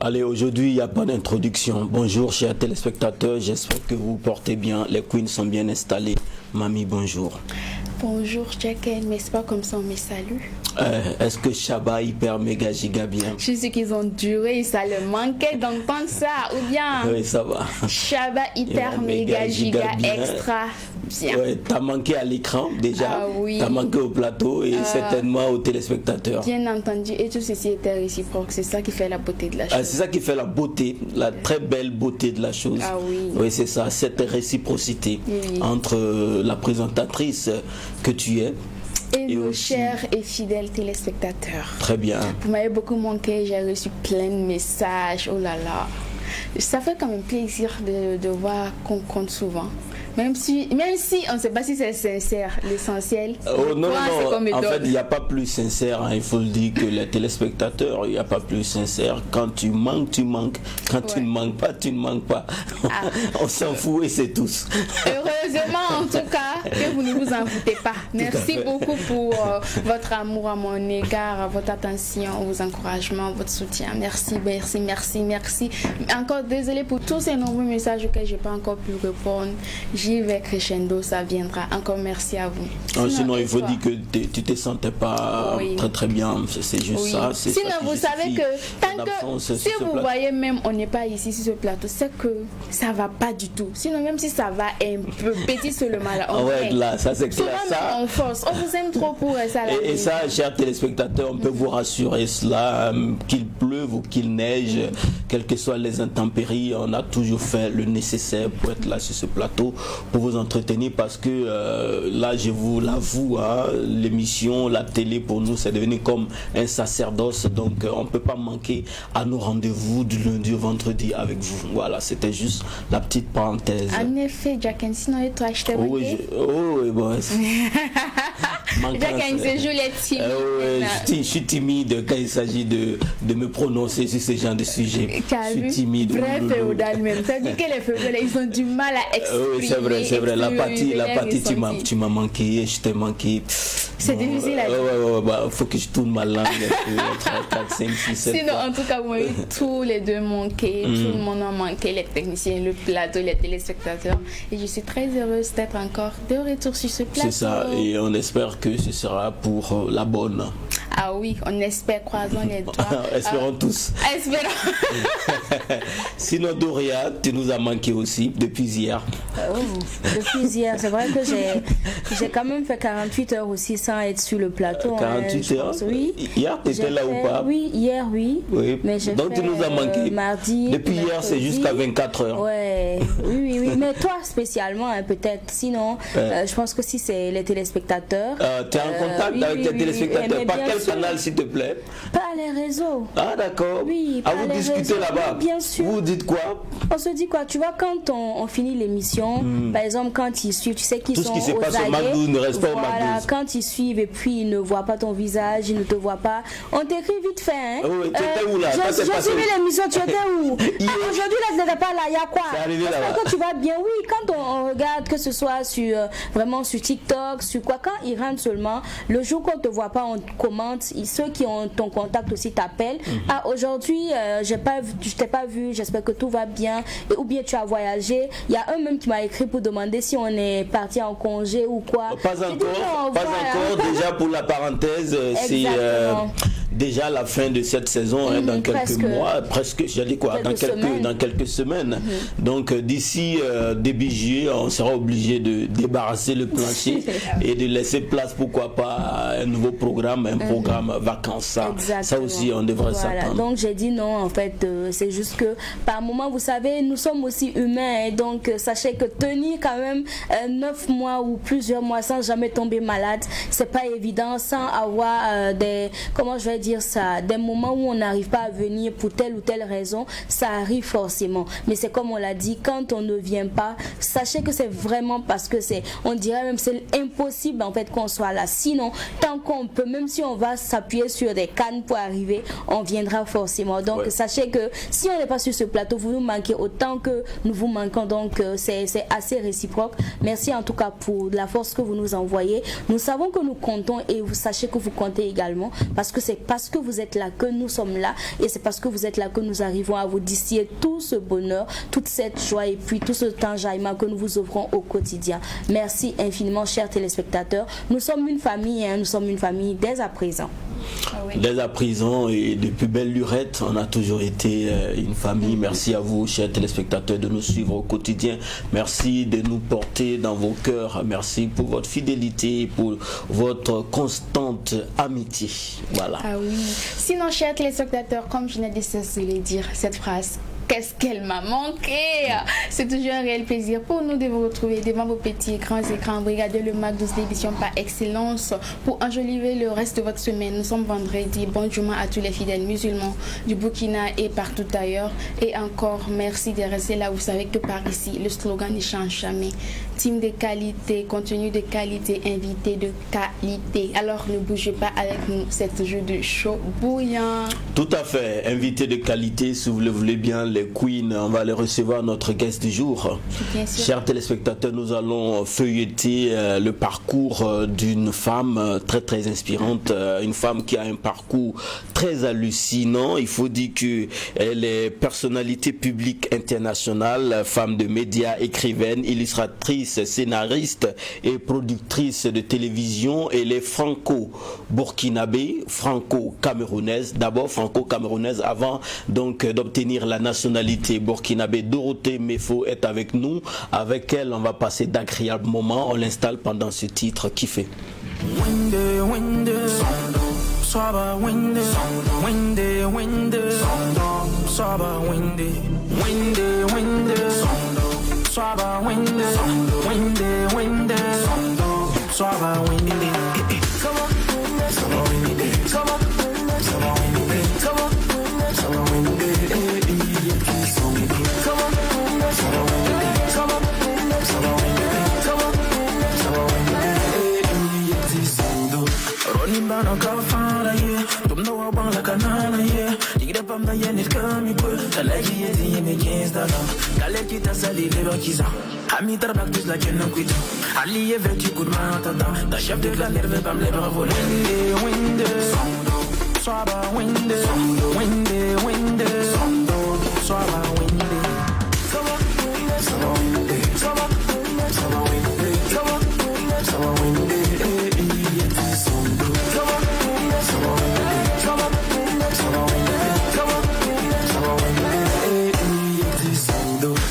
Allez, aujourd'hui, il n'y a pas d'introduction. Bonjour, chers téléspectateurs. J'espère que vous portez bien. Les queens sont bien installées. Mamie, bonjour. Bonjour, Jacken. Mais c'est pas comme ça, on me salue. Est-ce que Shabba hyper méga giga bien? Je sais qu'ils ont duré, ça leur manquait d'entendre ça. Ou bien Oui, ça va. Shabba hyper méga giga extra bien. Ouais, t'as manqué à l'écran déjà. Ah oui. T'as manqué au plateau et certainement aux téléspectateurs. Bien entendu. Et tout ceci était réciproque. C'est ça qui fait la beauté de la chose. C'est ça qui fait la beauté, la très belle beauté de la chose. Ah oui. Oui, c'est ça, cette réciprocité entre la présentatrice que tu es. Et nos chers et fidèles téléspectateurs. Très bien. Vous m'avez beaucoup manqué, j'ai reçu plein de messages, oh là là. Ça fait quand même plaisir de voir qu'on compte souvent. Même si on ne sait pas si c'est sincère, l'essentiel. Oh non, en fait, il n'y a pas plus sincère, hein, il faut le dire, que les téléspectateurs. Il n'y a pas plus sincère. Quand tu manques, tu manques. Quand tu ne manques pas, tu ne manques pas. Ah. On s'en fout et c'est tous. Heureusement, en tout cas, que vous ne vous en foutez pas. Merci beaucoup pour votre amour à mon égard, votre attention, vos encouragements, votre soutien. Merci, merci, merci, merci. Encore désolé pour tous ces nombreux messages auxquels je n'ai pas encore pu répondre. J'y vais crescendo, ça viendra. Encore merci à vous. Sinon il faut dire que tu te sentais pas très très bien. C'est juste ça. Sinon ça vous savez que tant que si vous voyez même on n'est pas ici sur ce plateau, c'est que ça va pas du tout. Sinon même si ça va un peu petit seulement là, on là, ça c'est clair. Ça, on force. On vous aime trop pour ça. Et ça, chers téléspectateurs, on peut vous rassurer cela, qu'il pleuve ou qu'il neige, quelles que soient les intempéries, on a toujours fait le nécessaire pour être là sur ce plateau, pour vous entretenir, parce que là, je vous l'avoue, hein, l'émission, la télé pour nous, c'est devenu comme un sacerdoce, donc on ne peut pas manquer à nos rendez-vous du lundi au vendredi avec vous. Voilà, c'était juste la petite parenthèse. En effet, Jacken, sinon et toi, je t'ai manqué. Oui, bon. Jacken, c'est Juliette timide. Je suis timide quand il s'agit de me prononcer sur ce genre de sujet. Je suis timide. Vrai féodal même. Ça dit que les féodales, ils ont du mal à exprimer. Oui, c'est vrai. La partie tu m'as manqué, je t'ai manqué. C'est difficile à dire. Faut que je tourne ma langue. 3, 4, 5, 6, 7. Sinon, en tout cas, vous m'avez tous les deux manqué. Tout le monde a manqué, les techniciens, le plateau, les téléspectateurs. Et je suis très heureuse d'être encore de retour sur ce plateau. C'est ça, et on espère que ce sera pour la bonne. Ah oui, on espère, croisons les doigts. Espérons tous. Espérons. Sinon, Doria, tu nous as manqué aussi depuis hier. Depuis hier, c'est vrai que j'ai quand même fait 48 heures aussi sans être sur le plateau. 48 heures oui. Hier, tu étais là ou pas? Oui, hier, oui. Mais donc tu nous as manqué. Mardi. Depuis hier, c'est jusqu'à 24 heures. Ouais. Oui. Mais toi spécialement, hein, peut-être. Sinon, je pense que si c'est les téléspectateurs. Tu es en contact avec les téléspectateurs. Par quel canal, s'il te plaît? Pas les réseaux. Ah, d'accord. Oui, vous discutez là-bas? Oui, bien sûr. Vous dites quoi? On se dit quoi? Tu vois, quand on finit l'émission, par exemple, quand ils suivent, tu sais qu'ils sont tout ce qui se passe au McDo ne reste pas au McDo. Quand ils suivent et puis ils ne voient pas ton visage, ils ne te voient pas, on t'écrit vite fait. Hein? Oui, tu étais où là? J'ai suivi l'émission, tu étais où? Aujourd'hui, là, tu n'étais pas là, il y a quoi? C'est arrivé là-bas. Quand tu vas bien, oui, quand on regarde, que ce soit vraiment sur TikTok, sur quoi, quand ils rentrent seulement, le jour qu'on ne te voit pas, on commente, ceux qui ont ton contact aussi t'appellent. Ah, aujourd'hui, je t'ai pas vu, j'espère que tout va bien, ou bien tu as voyagé. Il y a un même qui m'a écrit pour demander si on est parti en congé ou quoi. Pas encore, déjà pour la parenthèse, c'est déjà la fin de cette saison, dans quelques mois, presque, j'ai dit quoi, dans quelques semaines. Donc d'ici début juillet, on sera obligé de débarrasser le plancher et de laisser place, pourquoi pas, à un nouveau programme, un programme vacances. Ça aussi, on devrait s'attendre. Donc j'ai dit non, en fait, c'est juste que par moment, vous savez, nous sommes aussi humains, donc sachez que tenir quand même 9 mois ou plusieurs mois sans jamais tomber malade, c'est pas évident, sans avoir des moments où on n'arrive pas à venir pour telle ou telle raison, ça arrive forcément. Mais c'est comme on l'a dit, quand on ne vient pas, sachez que c'est vraiment parce que on dirait même c'est impossible en fait qu'on soit là. Sinon, tant qu'on peut, même si on va s'appuyer sur des cannes pour arriver, on viendra forcément. Donc sachez que si on n'est pas sur ce plateau, vous nous manquez autant que nous vous manquons. Donc c'est assez réciproque. Merci en tout cas pour la force que vous nous envoyez. Nous savons que nous comptons et vous sachez que vous comptez également, parce que c'est pas parce que vous êtes là que nous sommes là, et c'est parce que vous êtes là que nous arrivons à vous distiller tout ce bonheur, toute cette joie et puis tout ce enjaillement que nous vous offrons au quotidien. Merci infiniment, chers téléspectateurs. Nous sommes une famille, nous sommes une famille dès à présent. Dès à présent et depuis belle lurette, on a toujours été une famille. Merci à vous, chers téléspectateurs, de nous suivre au quotidien. Merci de nous porter dans vos cœurs. Merci pour votre fidélité, pour votre constante amitié. Voilà. Ah oui. Sinon, chers téléspectateurs, comme je n'ai de cesse de le dire, cette phrase, qu'est-ce qu'elle m'a manqué! C'est toujours un réel plaisir pour nous de vous retrouver devant vos petits écrans. Regardez le MAC 12 d'édition par excellence pour enjoliver le reste de votre semaine. Nous sommes vendredi. Bonjour à tous les fidèles musulmans du Burkina et partout ailleurs. Et encore, merci de rester là. Vous savez que par ici, le slogan ne change jamais. Team de qualité, contenu de qualité, invité de qualité. Alors ne bougez pas avec nous, c'est jeu de chaud bouillant. Tout à fait, invité de qualité, si vous le voulez bien, les queens, on va les recevoir, notre guest du jour. Chers téléspectateurs, nous allons feuilleter le parcours d'une femme très très inspirante, une femme qui a un parcours très hallucinant. Il faut dire qu'elle est personnalité publique internationale, femme de médias, écrivaine, illustratrice, scénariste et productrice de télévision. Elle est franco-burkinabé, franco-camerounaise, d'abord franco-camerounaise avant donc d'obtenir la nationalité burkinabé. Dorothée Mefo est avec nous. Avec elle, on va passer d'agréables moments. On l'installe pendant ce titre qui fait. Swaba winde, winde, winde, swaba winde, winde, winde, swaba winde, winde, winde, swaba winde. Come on, swaba winde, come on, swaba winde, come on, swaba winde, come on, swaba winde, come on, swaba winde, come on, swaba winde. Running down a car. La canana, yeah. You get up on the end, it's coming good. The leggy is in the games that I let you tell the little kids. I meet her back just like you know quit. I leave it, you could mount on the chef de la nerve, I'm never for windy, swaba windy, windy, windy, swaba windy. Come on, swaba windy, come on, swaba windy, come on, swaba windy.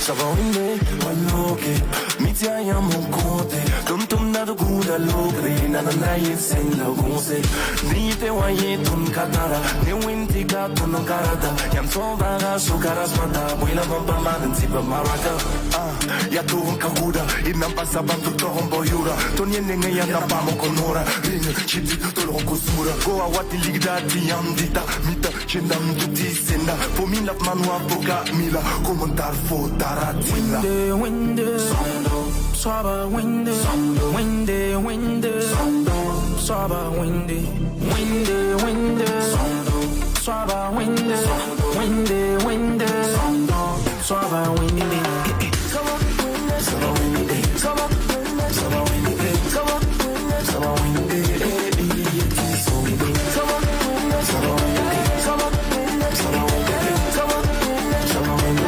Savonde, manoke, mitia ya monkote, tum na do guda logre, na sen la gonse, ni te waye tun katara, ni winti ka tun karata, yam tovara so karasmata, buena bomba man tipa maraka, ya tu kaguda, inam pasaba tu torombo yura, tonye nenge ya na pamo konora, ringe chiti to lo kusura, go a wati ligda diamdita, mita chendam tuti senda, for me love manwa boka mila, komentar fota. Windy, windy, swaba windy, windy, windy, swaba windy, windy, windy, swaba windy, windy, windy, swaba windy. Come on, swaba windy, come on, swaba windy, come on, swaba windy, come on, swaba windy, come on, swaba windy, come on, swaba windy.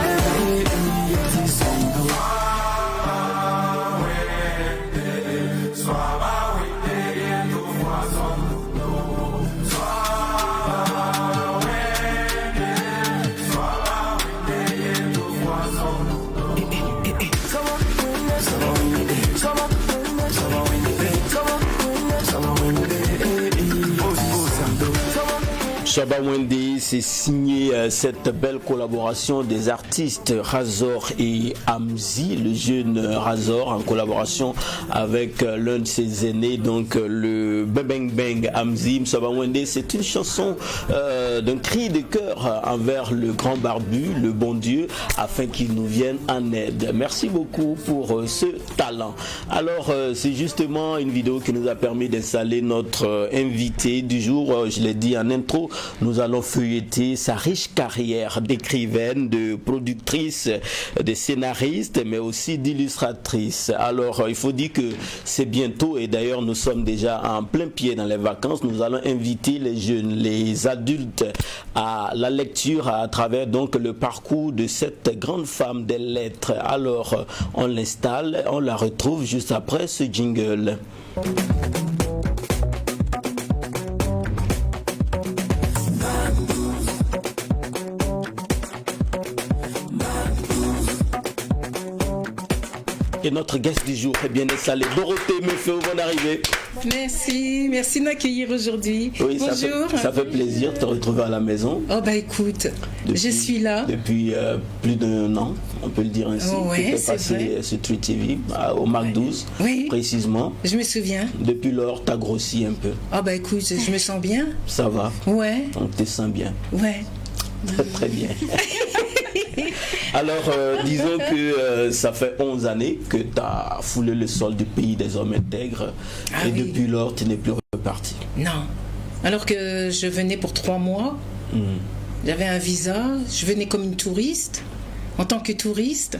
Swaba Winde, c'est signé cette belle collaboration des artistes Razor et Amzi, le jeune Razor en collaboration avec l'un de ses aînés, donc le Bang Bang Amzi. Swaba Winde, c'est une chanson d'un cri de cœur envers le grand barbu, le bon Dieu, afin qu'il nous vienne en aide. Merci beaucoup pour ce talent. Alors, c'est justement une vidéo qui nous a permis d'installer notre invité du jour. Je l'ai dit en intro, nous allons feuilleter pu été sa riche carrière d'écrivaine, de productrice, de scénariste, mais aussi d'illustratrice. Alors, il faut dire que c'est bientôt, et d'ailleurs nous sommes déjà en plein pied dans les vacances, nous allons inviter les jeunes, les adultes à la lecture à travers donc le parcours de cette grande femme des lettres. Alors, on l'installe, on la retrouve juste après ce jingle. Et notre guest du jour est bien installée. Dorothée Meufeu, bonne arrivée. Merci de m'accueillir aujourd'hui. Oui, bonjour. Ça fait plaisir de te retrouver à la maison. Oh bah écoute, je suis là. Depuis plus d'un an, on peut le dire ainsi. Oh ouais, tu es passé sur True TV, au Mac 12, oui, précisément. Je me souviens. Depuis lors, tu as grossi un peu. Oh bah écoute, je me sens bien. Ça va. Ouais. On te sent bien. Ouais. Très bien. Alors, disons que ça fait 11 années que tu as foulé le sol du pays des hommes intègres. Et oui. Depuis lors, tu n'es plus reparti. Non. Alors que je venais pour 3 mois, j'avais un visa, je venais comme une touriste, en tant que touriste,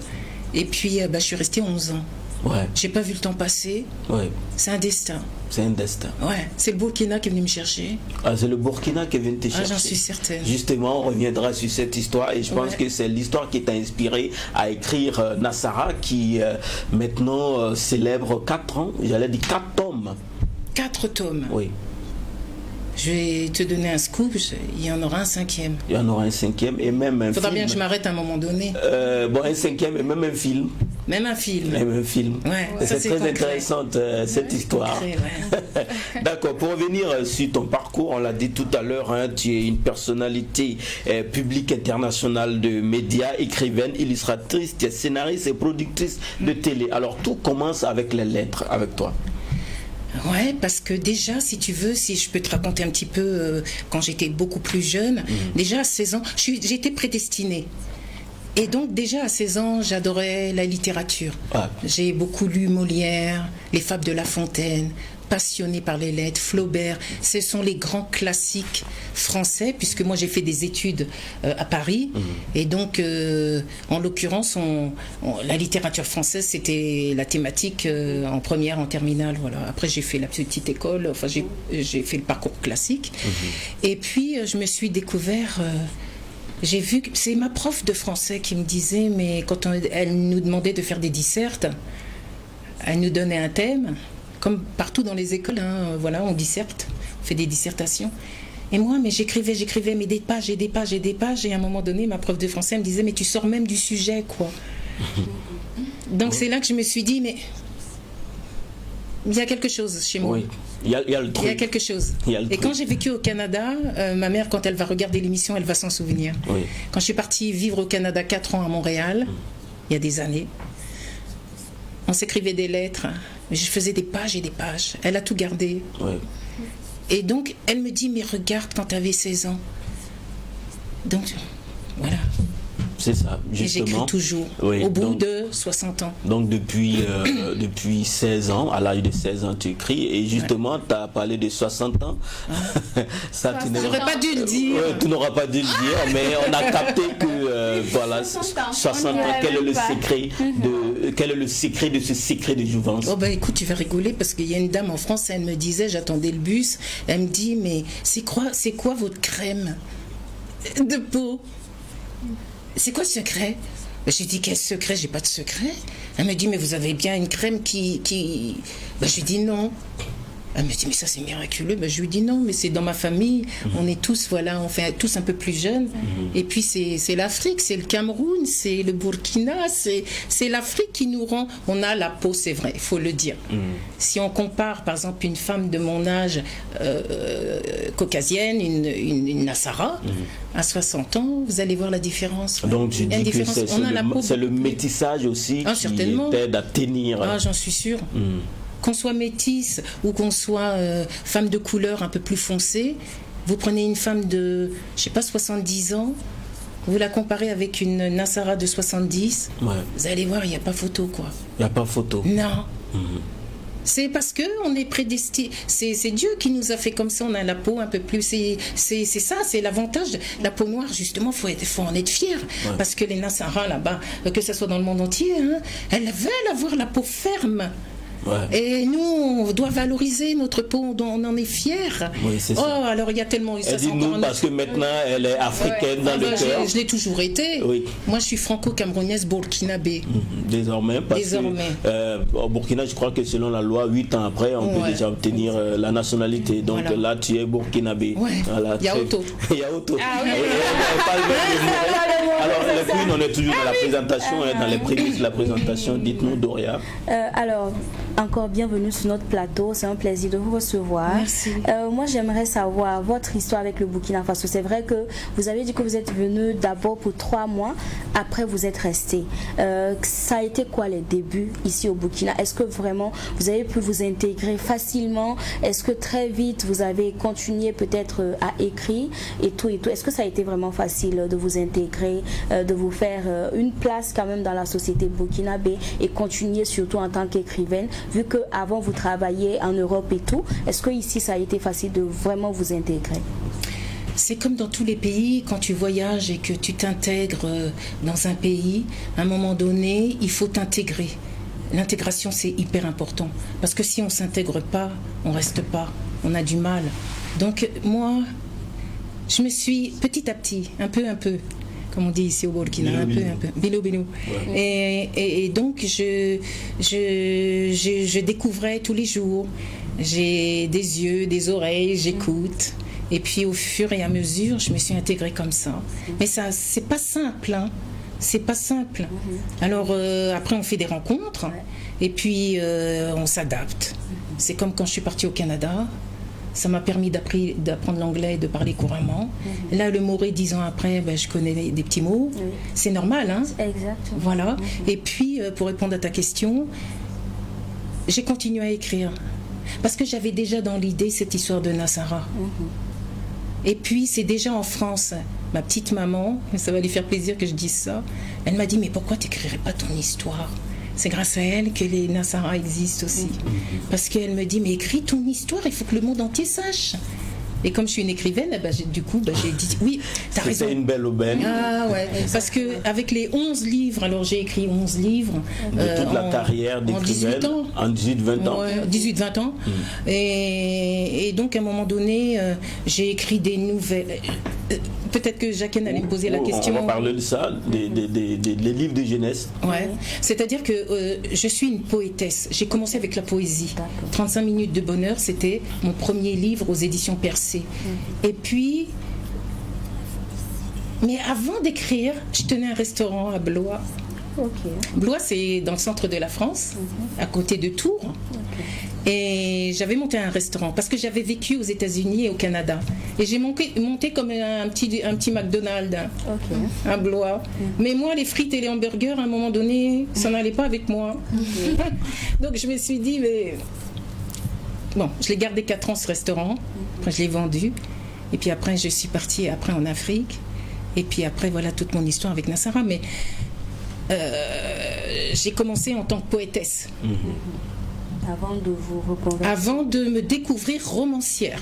et puis je suis restée 11 ans. Ouais. J'ai pas vu le temps passer. Ouais. C'est un destin. C'est un destin. Ouais. C'est le Burkina qui est venu me chercher. Ah, c'est le Burkina qui est venu te chercher. Ah, j'en suis certaine. Justement, on reviendra sur cette histoire et je pense que c'est l'histoire qui t'a inspiré à écrire Nassara qui maintenant célèbre 4 ans, j'allais dire 4 tomes. 4 tomes. Oui. Je vais te donner un scoop, il y en aura un 5e. Il y en aura un 5e et même un film. Faudra bien que je m'arrête à un moment donné. Bon, un 5e et même un film. Même un film. Même un film. Ouais, c'est très concret. Intéressante cette histoire. Concret, ouais. D'accord, pour revenir sur ton parcours, on l'a dit tout à l'heure, hein, tu es une personnalité publique internationale de médias, écrivaine, illustratrice, tu es scénariste et productrice de télé. Alors tout commence avec les lettres, avec toi. Ouais, parce que déjà, si tu veux, si je peux te raconter un petit peu, quand j'étais beaucoup plus jeune, déjà à 16 ans, j'étais prédestinée. Et donc déjà à 16 ans, j'adorais la littérature. Ah. J'ai beaucoup lu Molière, les Fables de La Fontaine, passionnée par les lettres, Flaubert. Ce sont les grands classiques français, puisque moi j'ai fait des études à Paris. Et donc, en l'occurrence, la littérature française, c'était la thématique en première, en terminale. Voilà. Après, j'ai fait la petite école, enfin j'ai fait le parcours classique. Et puis, je me suis découvert... j'ai vu que c'est ma prof de français qui me disait, mais quand elle nous demandait de faire des dissertes, elle nous donnait un thème, comme partout dans les écoles, hein, voilà, on disserte, on fait des dissertations. Et moi, mais j'écrivais, mais des pages et des pages et des pages, et à un moment donné, ma prof de français me disait, mais tu sors même du sujet, quoi. Donc c'est là que je me suis dit, mais il y a quelque chose chez moi. Oui. Il y a le truc. Il y a quelque chose. Et quand j'ai vécu au Canada, ma mère, quand elle va regarder l'émission, elle va s'en souvenir. Oui. Quand je suis partie vivre au Canada 4 ans à Montréal, il y a des années, on s'écrivait des lettres. Je faisais des pages et des pages. Elle a tout gardé. Oui. Et donc, elle me dit, mais regarde quand tu avais 16 ans. Donc, voilà. C'est ça, justement. Et j'écris toujours, oui, au bout de 60 ans. Donc depuis 16 ans, à l'âge de 16 ans, tu écris. Et justement, tu as parlé de 60 ans. Ça, tu n'aurais pas dû le dire. Tu n'auras pas dû le dire, mais on a capté que, voilà, 60 ans, quel est le secret de ce secret de jouvence? Oh ben écoute, tu vas rigoler parce qu'il y a une dame en France, elle me disait, j'attendais le bus, elle me dit, mais c'est quoi votre crème de peau? C'est quoi le secret? J'ai dit, quel secret? J'ai pas de secret. Elle me dit, mais vous avez bien une crème qui... Je lui dis non. Elle me dit, mais ça c'est miraculeux. Je lui dis non, mais c'est dans ma famille. On est tous, voilà, on fait tous un peu plus jeunes. Et puis c'est l'Afrique, c'est le Cameroun, c'est le Burkina, c'est l'Afrique qui nous rend... On a la peau, c'est vrai, il faut le dire. Si on compare, par exemple, une femme de mon âge caucasienne, une Nassara, à 60 ans, vous allez voir la différence. Donc tu dis que c'est le métissage aussi qui t'aide à tenir. Ah, j'en suis sûre. Qu'on soit métisse ou qu'on soit femme de couleur un peu plus foncée, vous prenez une femme de, je sais pas, 70 ans, vous la comparez avec une Nassara de 70, vous allez voir, il n'y a pas photo, quoi. Il n'y a pas photo. Non. C'est parce qu'on est prédestiné. C'est Dieu qui nous a fait comme ça. On a la peau un peu plus. C'est ça, c'est l'avantage. La peau noire, justement, faut en être fier. Ouais. Parce que les Nassaras là-bas, que ce soit dans le monde entier, hein, elles veulent avoir la peau ferme. Ouais. Et nous, on doit valoriser notre peau, on en est fiers. Oui, c'est ça. Alors il y a tellement... Elle dit nous parce que maintenant elle est africaine dans le cœur. Je l'ai toujours été. Oui. Moi, je suis franco-camerounaise burkinabé. Désormais, au Burkina, je crois que selon la loi, 8 ans après, on peut déjà obtenir la nationalité. Donc là, tu es burkinabé. Ouais. Voilà, il y a auto. Il y a auto. Ah, oui. Alors, les Queens, on est toujours dans la présentation, dans les prémices de la présentation. Dites-nous, Doria. Alors, encore bienvenue sur notre plateau, c'est un plaisir de vous recevoir. Merci. Moi, j'aimerais savoir votre histoire avec le Burkina Faso. C'est vrai que vous avez dit que vous êtes venu d'abord pour 3 mois, après vous êtes resté. Ça a été quoi les débuts ici au Burkina? Est-ce que vraiment vous avez pu vous intégrer facilement? Est-ce que très vite vous avez continué peut-être à écrire et tout? Est-ce que ça a été vraiment facile de vous intégrer, de vous faire une place quand même dans la société burkinabé et continuer surtout en tant qu'écrivaine? Vu qu'avant vous travailliez en Europe et tout, est-ce que ici ça a été facile de vraiment vous intégrer? C'est comme dans tous les pays, quand tu voyages et que tu t'intègres dans un pays, à un moment donné, il faut t'intégrer. L'intégration, c'est hyper important. Parce que si on ne s'intègre pas, on ne reste pas. On a du mal. Donc moi, je me suis petit à petit, un peu, comme on dit ici au Burkina, un peu, bilou. Ouais. Et donc, je découvrais tous les jours. J'ai des yeux, des oreilles, j'écoute. Et puis, au fur et à mesure, je me suis intégrée comme ça. Mais ça, c'est pas simple, hein. C'est pas simple. Alors, après, on fait des rencontres. Et puis, on s'adapte. C'est comme quand je suis partie au Canada. Ça m'a permis d'apprendre l'anglais et de parler couramment. Là, le moré, 10 ans après, je connais des petits mots. Oui. C'est normal, hein? Exactement. Voilà. Et puis, pour répondre à ta question, j'ai continué à écrire. Parce que j'avais déjà dans l'idée cette histoire de Nassara. Et puis, c'est déjà en France. Ma petite maman, ça va lui faire plaisir que je dise ça, elle m'a dit, mais pourquoi tu n'écrirais pas ton histoire? C'est grâce à elle que les Nassara existent aussi. Parce qu'elle me dit, mais écris ton histoire, il faut que le monde entier sache. Et comme je suis une écrivaine, j'ai dit, oui, t'as raison. C'était une belle aubaine. Ah ouais, parce qu'avec les 11 livres, alors j'ai écrit 11 livres. De toute la carrière d'écrivaine. En 18-20 ans. Ouais, 18-20 ans. Et donc, à un moment donné, j'ai écrit des nouvelles. Peut-être que Jacqueline allait me poser la question. On va parler de ça, des livres de jeunesse. Ouais. C'est-à-dire que je suis une poétesse. J'ai commencé avec la poésie. 35 minutes de bonheur, c'était mon premier livre aux éditions Percé. Et puis, mais avant d'écrire, je tenais un restaurant à Blois. Blois, c'est dans le centre de la France, à côté de Tours. Et j'avais monté un restaurant parce que j'avais vécu aux États-Unis et au Canada. Et j'ai monté comme un petit McDonald's à Blois. Mais moi, les frites et les hamburgers, à un moment donné, ça n'allait pas avec moi. Donc je me suis dit, mais... Bon, je l'ai gardé 4 ans ce restaurant. Après, je l'ai vendu. Et puis après, je suis partie en Afrique. Et puis après, voilà toute mon histoire avec Nassara. Mais j'ai commencé en tant que poétesse. Avant de vous reconvertir. Avant de me découvrir romancière.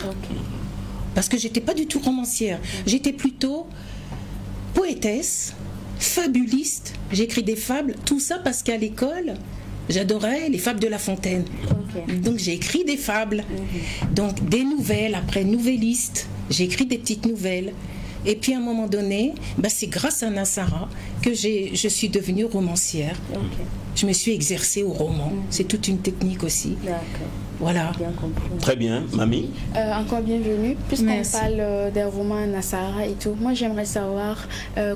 Parce que j'étais pas du tout romancière. J'étais plutôt poétesse, fabuliste. J'écris des fables. Tout ça parce qu'à l'école, j'adorais les fables de La Fontaine. Donc j'ai écrit des fables. Donc des nouvelles, après nouvelliste. J'ai écrit des petites nouvelles. Et puis à un moment donné, c'est grâce à Nassara que je suis devenue romancière. Je me suis exercée au roman. C'est toute une technique aussi. D'accord. Voilà. Bien compris. Très bien, Mamie. Encore bienvenue. Puisqu'on parle des romans Nassara et tout, moi j'aimerais savoir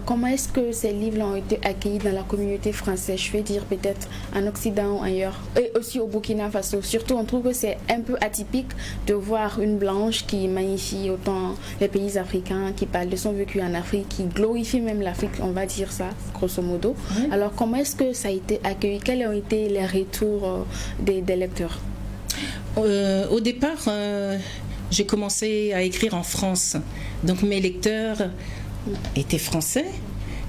comment est-ce que ces livres ont été accueillis dans la communauté française, je veux dire peut-être en Occident ou ailleurs, et aussi au Burkina Faso. Surtout, on trouve que c'est un peu atypique de voir une blanche qui magnifie autant les pays africains, qui parle de son vécu en Afrique, qui glorifie même l'Afrique, on va dire ça, grosso modo. Alors comment est-ce que ça a été accueilli? Quels ont été les retours des lecteurs? Au départ, j'ai commencé à écrire en France. Donc mes lecteurs étaient français.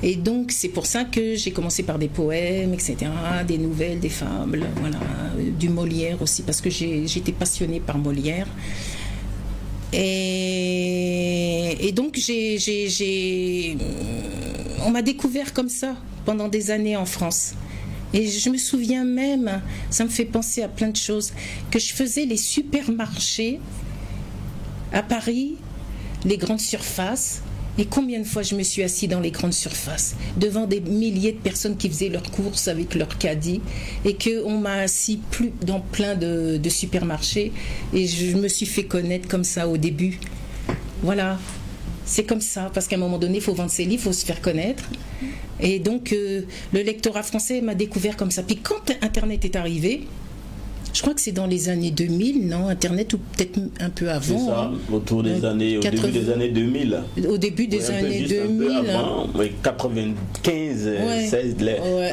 Et donc, c'est pour ça que j'ai commencé par des poèmes, etc., des nouvelles, des fables, voilà, du Molière aussi, parce que j'étais passionnée par Molière. Et donc, on m'a découvert comme ça pendant des années en France. Et je me souviens même, ça me fait penser à plein de choses, que je faisais les supermarchés à Paris, les grandes surfaces. Et combien de fois je me suis assise dans les grandes surfaces, devant des milliers de personnes qui faisaient leurs courses avec leur caddie, et qu'on m'a assis dans plein de supermarchés, et je me suis fait connaître comme ça au début. Voilà, c'est comme ça, parce qu'à un moment donné, il faut vendre ses livres, il faut se faire connaître. Et donc, le lectorat français m'a découvert comme ça. Puis quand Internet est arrivé, je crois que c'est dans les années 2000, non, Internet, ou peut-être un peu avant. C'est ça, hein. au début des années 2000. Au début des années 2000. Un peu avant, 95, 16,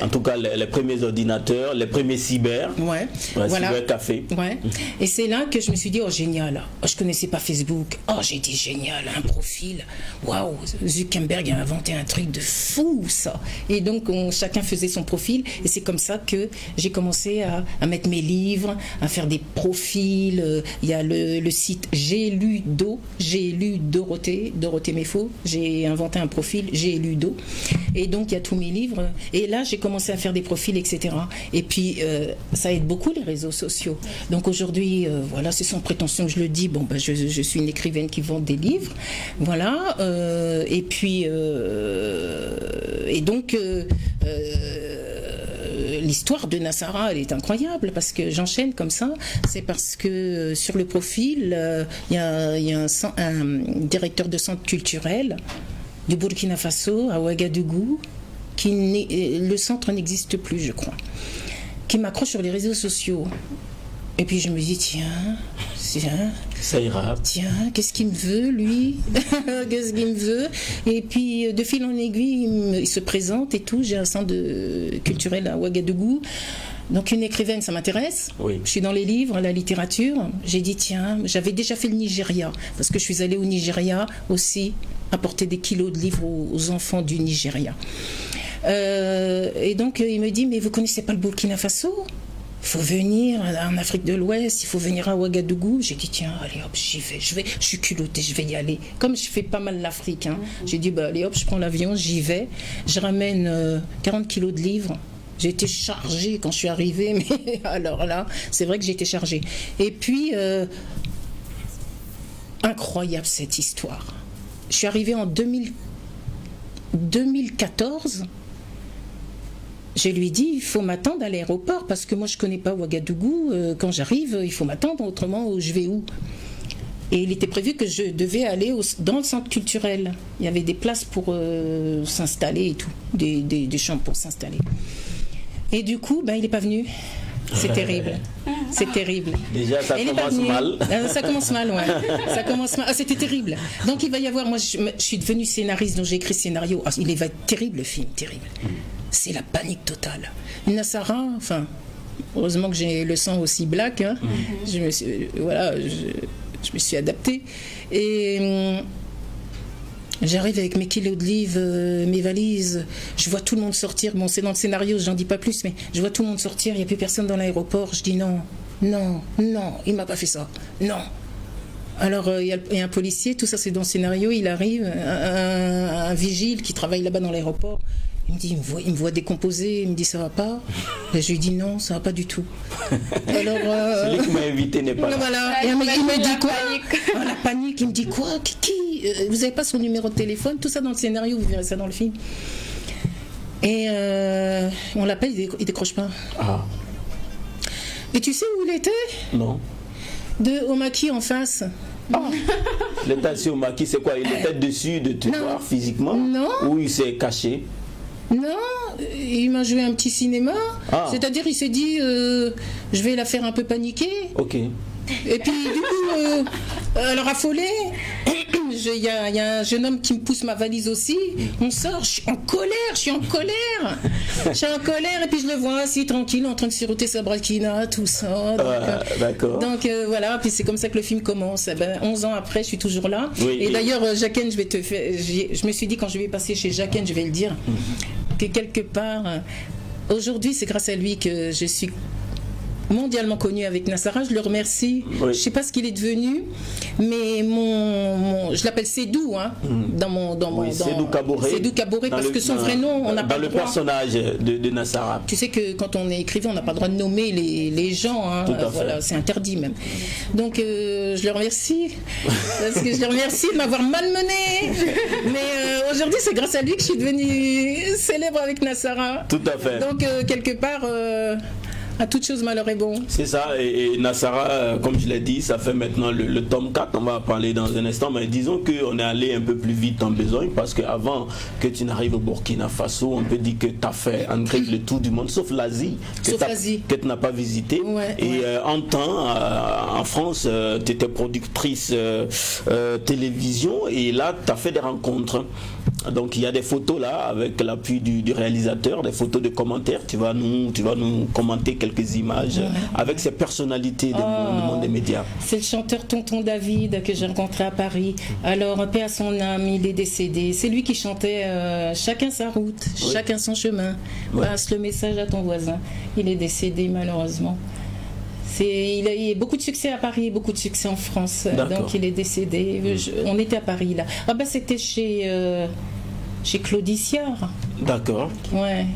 en tout cas les premiers ordinateurs, les premiers cyber, voilà. cybercafé. Ouais. Et c'est là que je me suis dit, oh génial, oh, je connaissais pas Facebook, oh j'ai dit génial, un profil, waouh, Zuckerberg a inventé un truc de fou ça. Et donc chacun faisait son profil, et c'est comme ça que j'ai commencé à mettre mes livres, à faire des profils. Il y a le site J'ai lu Dorothée Méfaux. J'ai inventé un profil J'ai lu Do. Et donc il y a tous mes livres. Et là j'ai commencé à faire des profils, etc. Et puis ça aide beaucoup les réseaux sociaux. Donc aujourd'hui, voilà, c'est sans prétention que je le dis. Bon, ben, je suis une écrivaine qui vend des livres. Voilà. Et puis et donc l'histoire de Nassara, elle est incroyable, parce que j'enchaîne comme ça. C'est parce que sur le profil, il y a un directeur de centre culturel du Burkina Faso à Ouagadougou, le centre n'existe plus, je crois, qui m'accroche sur les réseaux sociaux. Et puis je me dis, tiens, ça ira. Tiens, qu'est-ce qu'il me veut, lui? Qu'est-ce qu'il me veut? Et puis, de fil en aiguille, il se présente et tout. J'ai un centre culturel à Ouagadougou. Donc, une écrivaine, ça m'intéresse. Oui. Je suis dans les livres, la littérature. J'ai dit, tiens, j'avais déjà fait le Nigeria, parce que je suis allée au Nigeria aussi, apporter des kilos de livres aux enfants du Nigeria. Et donc, il me dit, mais vous connaissez pas le Burkina Faso? Il faut venir en Afrique de l'Ouest, il faut venir à Ouagadougou. J'ai dit, tiens, allez hop, j'y vais. Je suis culottée, je vais y aller. Comme je fais pas mal l'Afrique, hein, j'ai dit, bah, allez hop, je prends l'avion, j'y vais. Je ramène 40 kilos de livres. J'ai été chargée quand je suis arrivée, mais alors là, c'est vrai que j'ai été chargée. Et puis, incroyable cette histoire. Je suis arrivée en 2014. Je lui dis, il faut m'attendre à l'aéroport, parce que moi je connais pas Ouagadougou. Quand j'arrive, il faut m'attendre, autrement je vais où? Et il était prévu que je devais aller dans le centre culturel. Il y avait des places pour s'installer et tout, des chambres pour s'installer. Et du coup, ben, il n'est pas venu. C'est terrible. C'est terrible. Déjà, ça commence mal. Ça commence mal, ouais. Ça commence mal. Ah, c'était terrible. Donc, il va y avoir... Moi, je suis devenue scénariste, donc j'ai écrit scénario. Ah, il va être terrible, le film, terrible. C'est la panique totale. Nassara, enfin, heureusement que j'ai le sang aussi black, hein. Je me suis adaptée. Et j'arrive avec mes kilos de livres, mes valises. Je vois tout le monde sortir. Bon, c'est dans le scénario, j'en dis pas plus, mais je vois tout le monde sortir. Il n'y a plus personne dans l'aéroport. Je dis non, il m'a pas fait ça. Non. Alors, il y a un policier, tout ça c'est dans le scénario. Il arrive, un vigile qui travaille là-bas dans l'aéroport. Il me dit, il me voit décomposer, il me dit ça va pas. Et je lui dis non, ça va pas du tout. Alors, celui qui m'a invité n'est pas là. Voilà. Et il me dit quoi? La panique. Il me dit quoi? Qui vous avez pas son numéro de téléphone? Tout ça dans le scénario, vous verrez ça dans le film. Et on l'appelle, il décroche pas. Ah. Et tu sais où il était? Non. Au maquis en face. Ah. L'état sur Maki, c'est quoi? Il était dessus de te voir physiquement? Non. Ou il s'est caché? Non, il m'a joué un petit cinéma. Ah. C'est-à-dire, il s'est dit, je vais la faire un peu paniquer. Ok. Et puis, du coup, alors affolée, je il y a un jeune homme qui me pousse ma valise aussi. On sort, je suis en colère. Et puis je le vois assis tranquille en train de siroter sa braquina, tout ça. Donc, d'accord. Donc voilà, puis c'est comme ça que le film commence. 11 ans après, je suis toujours là. Oui, et d'ailleurs, Jacqueline, je me suis dit quand je vais passer chez Jacqueline, je vais le dire, que quelque part, aujourd'hui, c'est grâce à lui que je suis mondialement connu avec Nassara. Je le remercie. Oui. Je ne sais pas ce qu'il est devenu, mais je l'appelle Sédou, hein, Sédou Kaboré. Sédou Kaboré, parce que son vrai nom, on n'a pas le droit. Dans le personnage de Nassara. Tu sais que quand on est écrivain, on n'a pas le droit de nommer les gens. Hein, voilà, c'est interdit même. Donc je le remercie, parce que je le remercie de m'avoir malmené. Mais aujourd'hui, c'est grâce à lui que je suis devenue célèbre avec Nassara. Tout à fait. Donc quelque part. À toute chose, malheur est bon. C'est ça, et Nassara, comme je l'ai dit, ça fait maintenant le tome 4, on va en parler dans un instant, mais disons qu'on est allé un peu plus vite en besogne, parce qu'avant que tu n'arrives au Burkina Faso, on peut dire que tu as fait le tour du monde, sauf l'Asie, que tu n'as pas visité. En temps, en France, tu étais productrice télévision, et là, tu as fait des rencontres. Donc il y a des photos là avec l'appui du réalisateur, des photos de commentaires. Tu vas nous commenter quelques images avec ces personnalités du monde des médias. C'est le chanteur Tonton David que j'ai rencontré à Paris. Alors paix à son âme, il est décédé. C'est lui qui chantait chacun sa route, chacun son chemin. Passe le message à ton voisin. Il est décédé malheureusement. Il a eu beaucoup de succès à Paris, beaucoup de succès en France. Donc il est décédé. On était à Paris là. C'était chez Claudie Siard. D'accord. Ouais.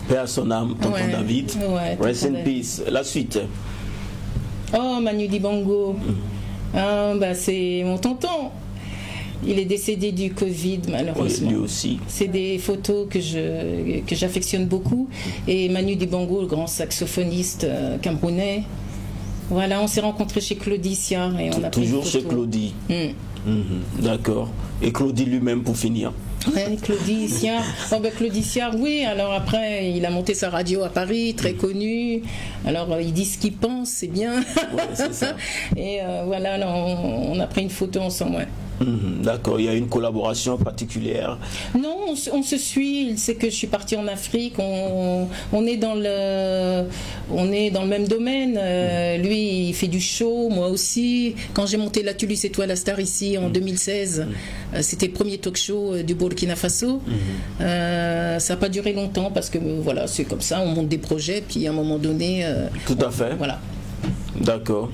Paix à son âme, Tonton David. Rest in peace. La suite. Oh, Manu Dibango. C'est mon tonton. Il est décédé du Covid, malheureusement. Lui aussi. C'est des photos que j'affectionne beaucoup. Et Manu Dibango, le grand saxophoniste camerounais. Voilà, on s'est rencontrés chez Claudie Siard et on a pris toujours chez Claudie. D'accord. Et Claudie lui-même pour finir. Claudie Siard. Claudie Siard, oui. Alors après, il a monté sa radio à Paris, très connu. Alors il dit ce qu'il pense, c'est bien. C'est ça. Et voilà, alors, on a pris une photo ensemble. D'accord, il y a une collaboration particulière. Non, on se suit. Il sait que je suis partie en Afrique. On est dans le même domaine. Lui, il fait du show, moi aussi. Quand j'ai monté la Tulus Étoile à Star ici en 2016, c'était le premier talk show du Burkina Faso. Ça n'a pas duré longtemps parce que voilà, c'est comme ça. On monte des projets, puis à un moment donné. Tout à fait. Voilà. D'accord.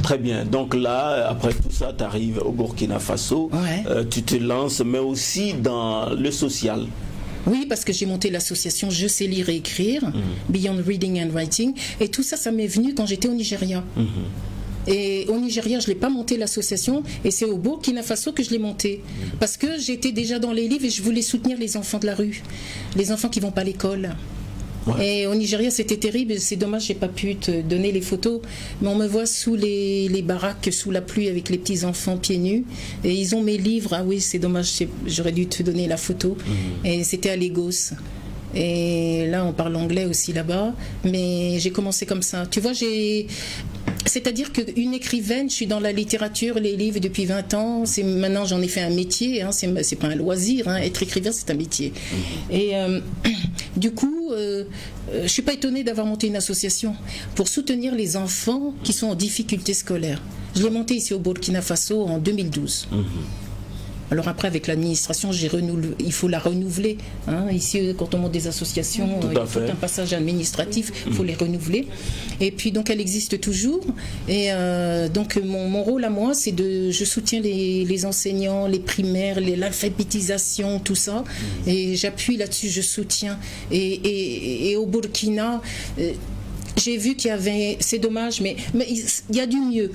Très bien. Donc là, après tout ça, tu arrives au Burkina Faso, tu te lances, mais aussi dans le social. Oui, parce que j'ai monté l'association Je sais lire et écrire, Beyond Reading and Writing, et tout ça, ça m'est venu quand j'étais au Nigeria. Et au Nigeria, je ne l'ai pas monté l'association, et c'est au Burkina Faso que je l'ai monté. Parce que j'étais déjà dans les livres et je voulais soutenir les enfants de la rue, les enfants qui ne vont pas à l'école. Et au Nigeria, c'était terrible. C'est dommage, j'ai pas pu te donner les photos. Mais on me voit sous les baraques, sous la pluie, avec les petits enfants pieds nus. Et ils ont mes livres. Ah oui, c'est dommage. J'aurais dû te donner la photo. Et c'était à Lagos. Et là, on parle anglais aussi là-bas. Mais j'ai commencé comme ça. Tu vois, c'est-à-dire qu'une écrivaine, je suis dans la littérature, les livres depuis 20 ans. Maintenant, j'en ai fait un métier. C'est pas un loisir. Être écrivain, c'est un métier. Et du coup, je suis pas étonnée d'avoir monté une association pour soutenir les enfants qui sont en difficulté scolaire. Je l'ai montée ici au Burkina Faso en 2012. Alors après, avec l'administration, il faut la renouveler. Ici, quand on monte des associations, il faut un passage administratif, il faut les renouveler. Et puis, donc, elle existe toujours. Et donc, mon rôle à moi, c'est je soutiens les enseignants, les primaires, l'alphabétisation, tout ça. Et j'appuie là-dessus, je soutiens. Et au Burkina, j'ai vu qu'il y avait... C'est dommage, mais il y a du mieux.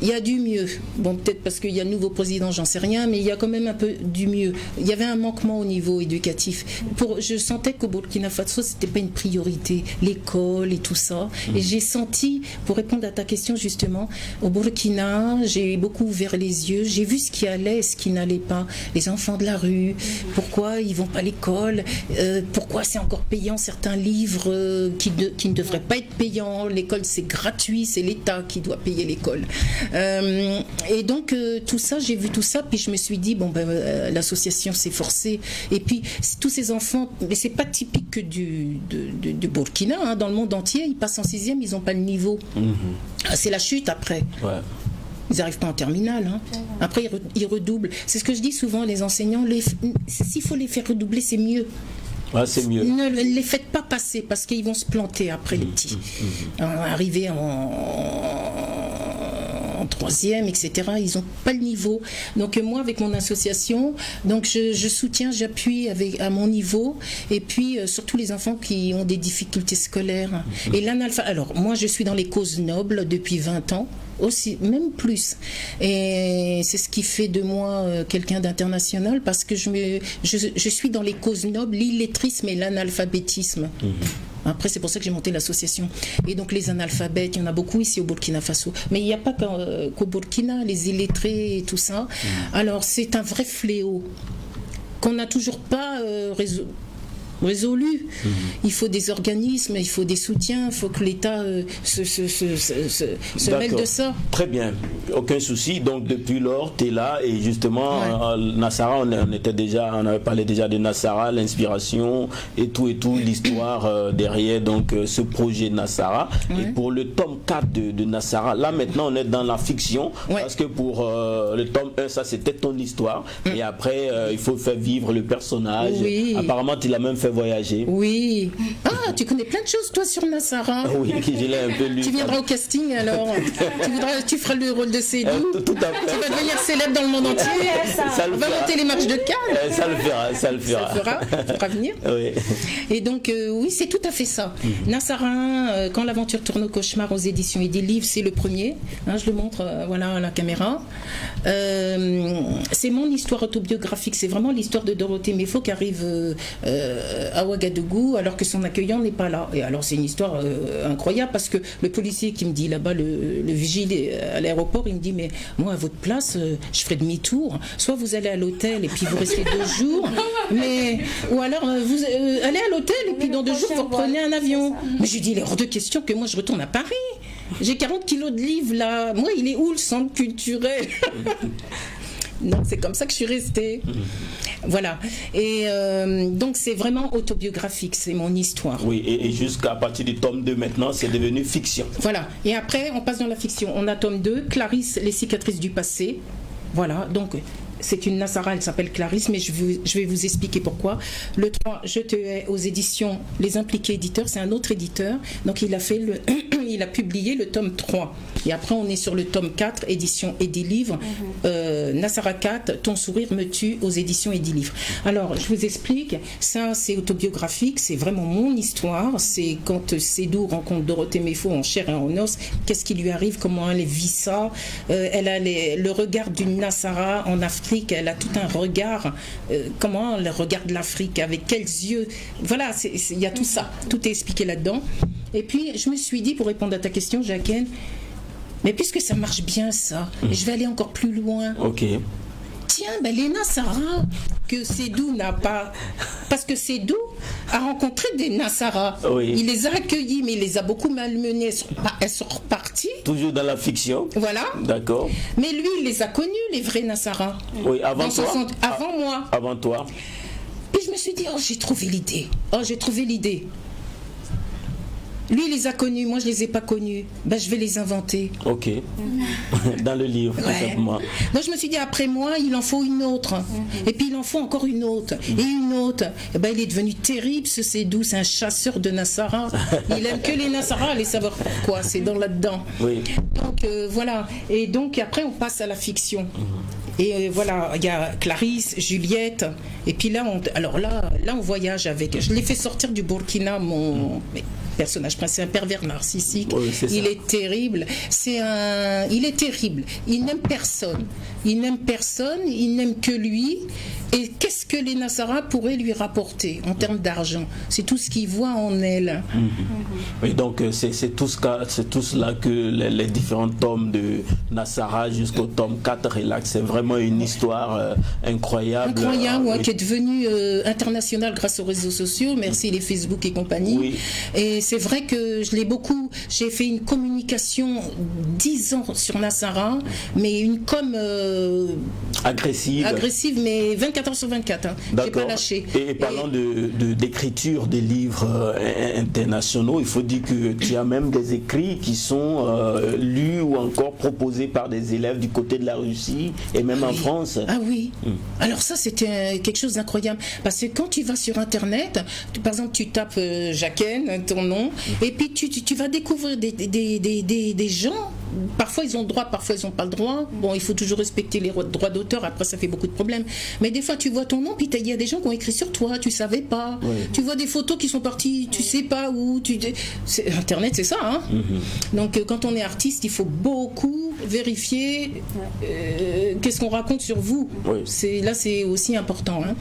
Il y a du mieux. Bon, peut-être parce qu'il y a un nouveau président, j'en sais rien, mais il y a quand même un peu du mieux. Il y avait un manquement au niveau éducatif. Je sentais qu'au Burkina Faso, c'était pas une priorité, l'école et tout ça. Et j'ai senti, pour répondre à ta question justement, au Burkina, j'ai beaucoup ouvert les yeux, j'ai vu ce qui allait et ce qui n'allait pas. Les enfants de la rue, pourquoi ils vont pas à l'école, pourquoi c'est encore payant certains livres qui ne devraient pas être payants. L'école, c'est gratuit, c'est l'État qui doit payer l'école. Et donc tout ça, j'ai vu tout ça, puis je me suis dit l'association s'est forcée. Et puis tous ces enfants, mais c'est pas typique que du Burkina, hein, dans le monde entier, ils passent en 6e, ils n'ont pas le niveau. C'est la chute après. Ouais. Ils n'arrivent pas en terminale. Hein. Après, ils redoublent. C'est ce que je dis souvent, les enseignants, s'il faut les faire redoubler, c'est mieux. Ouais, c'est mieux. Ne les faites pas passer parce qu'ils vont se planter après les petits. Arriver en 3e, etc. Ils n'ont pas le niveau. Donc moi, avec mon association, donc je soutiens, j'appuie à mon niveau, et puis surtout les enfants qui ont des difficultés scolaires. Et alors moi, je suis dans les causes nobles depuis 20 ans. Aussi, même plus. Et c'est ce qui fait de moi quelqu'un d'international, parce que je suis dans les causes nobles, l'illettrisme et l'analphabétisme. Après, c'est pour ça que j'ai monté l'association. Et donc, les analphabètes, il y en a beaucoup ici au Burkina Faso. Mais il n'y a pas qu'au Burkina, les illettrés et tout ça. Alors, c'est un vrai fléau qu'on n'a toujours pas résolu. Il faut des organismes, il faut des soutiens, il faut que l'État se mêle de ça. Très bien, aucun souci. Donc depuis lors, tu es là, et justement, Nassara, on avait parlé déjà de Nassara, l'inspiration et tout, l'histoire derrière donc ce projet Nassara. Et pour le tome 4 de Nassara, là maintenant on est dans la fiction, parce que pour le tome 1, ça c'était ton histoire, et après il faut faire vivre le personnage. Apparemment tu l'as même fait voyager. Oui. Ah, tu connais plein de choses toi sur Nassara. Oui, je l'ai un peu lu. Tu viendras au casting alors. Tu feras le rôle de Sédou. Tout à fait. Tu vas devenir célèbre dans le monde entier. On va monter les matchs de Cannes. Ça le fera. Ça le fera venir. Oui. Et donc oui, c'est tout à fait ça. Nassara, quand l'aventure tourne au cauchemar aux éditions et des livres, c'est le premier. Hein, je le montre voilà à la caméra. C'est mon histoire autobiographique. C'est vraiment l'histoire de Dorothée Méfo qui arrive à Ouagadougou alors que son accueillant n'est pas là. Et alors c'est une histoire incroyable, parce que le policier qui me dit là-bas, le vigile à l'aéroport, il me dit mais moi à votre place je ferai demi-tour, soit vous allez à l'hôtel et puis vous restez 2 jours, ou alors vous allez à l'hôtel et puis dans 2 jours vous reprenez un avion. Mais je lui dis il est hors de question que moi je retourne à Paris, j'ai 40 kilos de livres là, moi il est où le centre culturel? Donc c'est comme ça que je suis restée. Voilà. Et donc c'est vraiment autobiographique, c'est mon histoire. Oui, et jusqu'à partir du tome 2 maintenant, c'est devenu fiction. Voilà. Et après, on passe dans la fiction. On a tome 2, Clarisse, les cicatrices du passé. Voilà. Donc c'est une Nassara, elle s'appelle Clarisse, mais je vais vous expliquer pourquoi. Le 3, Je te hais, aux éditions Les Impliqués Éditeurs, c'est un autre éditeur. Donc il a publié le tome 3. Et après on est sur le tome 4, édition et des livres. Nassara 4, Ton sourire me tue, aux éditions et des livres. Alors je vous explique, ça c'est autobiographique, c'est vraiment mon histoire. C'est quand Sédou rencontre Dorothée Méfo en chair et en os, qu'est-ce qui lui arrive, comment elle vit ça. Elle a le regard d'une Nassara en Afrique. Elle a tout un regard, comment elle regarde l'Afrique, avec quels yeux, voilà, il y a tout ça, tout est expliqué là-dedans. Et puis je me suis dit, pour répondre à ta question Jacqueline, mais puisque ça marche bien ça, je vais aller encore plus loin. Ok. Tiens, les Nassara que Sédou n'a pas, parce que Sédou a rencontré des Nassara. Oui. Il les a accueillis, mais il les a beaucoup malmenés. Elles sont reparties. Toujours dans la fiction. Voilà. D'accord. Mais lui, il les a connus, les vrais Nassara. Oui, avant toi. Avant moi. Avant toi. Puis je me suis dit, j'ai trouvé l'idée. Lui, il les a connus, moi je les ai pas connus. Je vais les inventer. Ok. Dans le livre, simplement. Donc je me suis dit, après moi, il en faut une autre. Et puis il en faut encore une autre. Et une autre. Il est devenu terrible, ce Sédou. C'est un chasseur de Nassara. Il aime que les Nassara, allez savoir pourquoi. C'est dans là-dedans. Oui. Donc voilà. Et donc après, on passe à la fiction. Et voilà, il y a Clarisse, Juliette. Et puis là, on voyage avec. Je l'ai fait sortir du Burkina, mon personnage principal, un pervers narcissique. Oui, il est terrible. Il est terrible. Il n'aime personne. Il n'aime que lui. Et qu'est-ce que les Nassara pourraient lui rapporter en termes d'argent? C'est tout ce qu'ils voient en elle. Oui, donc c'est tout cela que les différents tomes de Nassara jusqu'au tome 4 relax. C'est vraiment une histoire incroyable. Incroyable, qui est devenue internationale grâce aux réseaux sociaux. Merci les Facebook et compagnie. Oui. Et c'est vrai que j'ai fait une communication 10 ans sur Nassara, mais une com agressive, mais 24 heures sur 24. J'ai pas lâché. Et parlant d'écriture des livres internationaux, il faut dire que tu as même des écrits qui sont lus ou encore proposés par des élèves du côté de la Russie et même en France. Ah oui. Alors ça, c'était quelque chose d'incroyable. Parce que quand tu vas sur Internet, par exemple, tu tapes Jacqueline, ton nom, et puis tu vas découvrir des gens. Parfois ils ont le droit, parfois ils n'ont pas le droit. Bon, il faut toujours respecter les droits d'auteur, après ça fait beaucoup de problèmes. Mais des fois tu vois ton nom, puis il y a des gens qui ont écrit sur toi, tu savais pas. Oui. Tu vois des photos qui sont parties, tu sais pas où. Internet, c'est ça. Hein. Donc quand on est artiste, il faut beaucoup vérifier qu'est-ce qu'on raconte sur vous. Oui. Là c'est aussi important. Hein.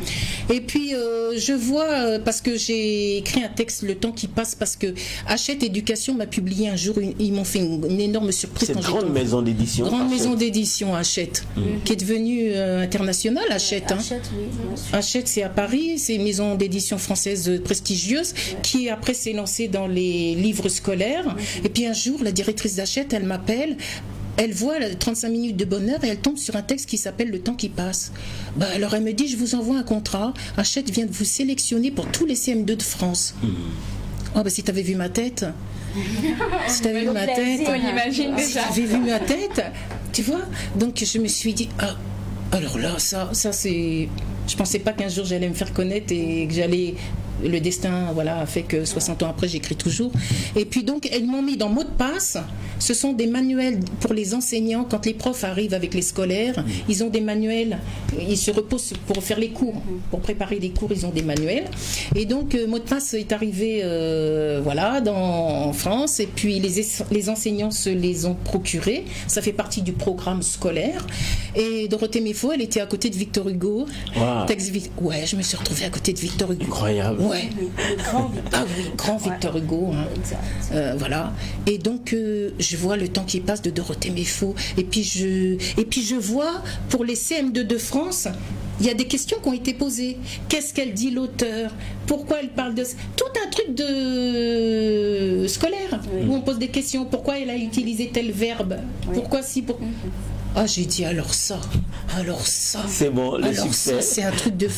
Et puis je vois, parce que j'ai écrit un texte, Le temps qui passe, parce que Hachette Éducation m'a publié un jour, ils m'ont fait une énorme surprise. C'est une grande maison d'édition. Grande maison d'édition Hachette, qui est devenue internationale. Hachette, hein. Hachette, c'est à Paris, c'est une maison d'édition française prestigieuse qui après s'est lancée dans les livres scolaires. Et puis un jour, la directrice d'Hachette, elle m'appelle. Elle voit 35 minutes de bonheur et elle tombe sur un texte qui s'appelle Le temps qui passe. Alors elle me dit, je vous envoie un contrat. Hachette vient de vous sélectionner pour tous les CM2 de France. Si tu avais vu ma tête. Si tu avais vu ma tête. On imagine déjà. Si tu avais vu ma tête, tu vois. Donc je me suis dit, alors là, ça c'est. Je pensais pas qu'un jour j'allais me faire connaître et que j'allais. Le destin, a fait que 60 ans après, j'écris toujours. Et puis donc, elles m'ont mis dans mot de passe. Ce sont des manuels pour les enseignants. Quand les profs arrivent avec les scolaires, ils ont des manuels. Ils se reposent pour faire les cours. Pour préparer les cours, ils ont des manuels. Et donc, mot de passe est arrivé, en France. Et puis, les enseignants se les ont procurés. Ça fait partie du programme scolaire. Et Dorothée Méfaux, elle était à côté de Victor Hugo. Wow. Je me suis retrouvée à côté de Victor Hugo. Incroyable. Ouais. Grand Victor Hugo. Hein. Et donc, je vois Le temps qui passe de Dorothée Méfaux. Et puis je vois, pour les CM2 de France, il y a des questions qui ont été posées. Qu'est-ce qu'elle dit l'auteur? Pourquoi elle parle de... Tout un truc de scolaire, où on pose des questions. Pourquoi elle a utilisé tel verbe? Pourquoi si... j'ai dit alors ça. C'est bon, le succès. Ça, c'est un truc de